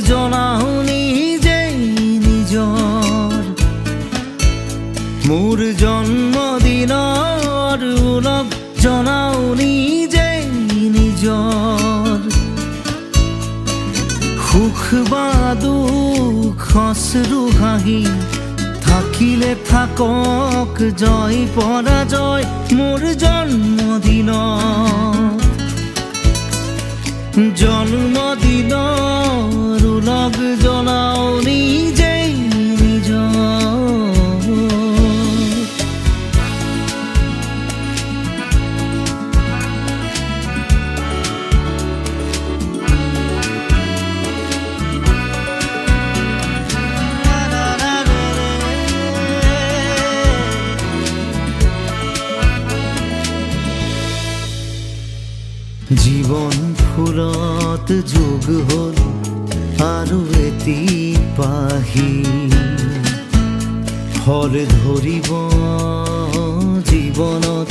জনাও নিজেই নিজৰ মোৰ জন্মদিনৰ উলগ জনাও নিজেই নিজৰ সুখ বা দুখ অশ্ৰু হাঁহি থাকিলে থাকক জয় পৰাজয় মোৰ জন্মদিনৰ উলগ জনাও নিজেই নিজৰ জীৱন ফুলত যোগ হ'ল আৰু এটি পাহি ফল ধৰিব জীৱনত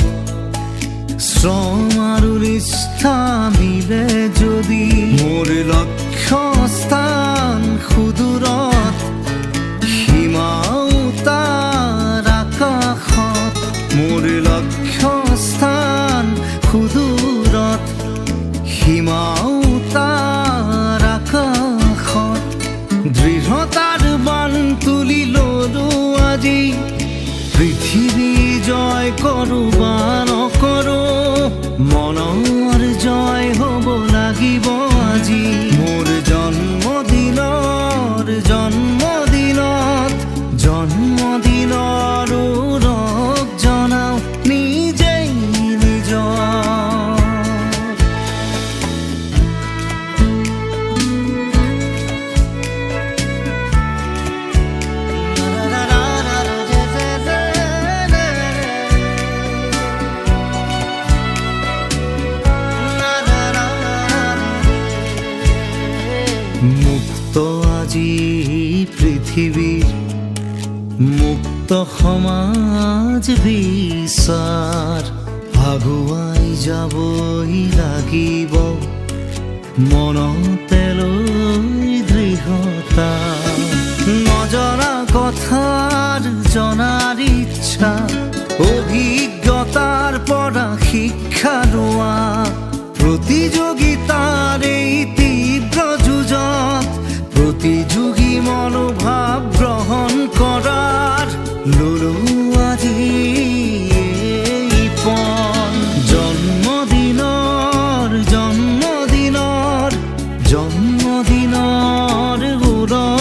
শ্ৰম আৰু নিষ্ঠা মিলে যদি মোৰ লক্ষ্য স্থান সুদূৰত সীমাও তাৰ আকাশত মোৰ লক্ষ্য স্থান সুদূৰত সীমাও তাৰ আকাশত দৃঢ়তাৰ বান তুলি ললো আজি পৃথিৱী জয় কৰোঁ বা নকৰোঁ মনৰ জয় হ'ব লাগিব আজি মোৰ জন্মদিনৰ উলগ জনাও নিজেই নিজৰ মুক্ত আজি পৃথিৱীৰ মুক্ত সমাজ বিচাৰ আগুৱাই যাবই লাগিব মনতে লৈ দৃঢ়তা নজনা কথাৰ জনাৰ ইচ্ছা অভিজ্ঞতাৰ পৰা শিক্ষা লোৱা প্ৰতিযোগিতাৰ এই তীব্ৰ যুঁজত প্ৰতিযোগী মনোভাৱ গ্ৰহণ কৰাৰ ললো আজি এই পণ জন্মদিনৰ উলগ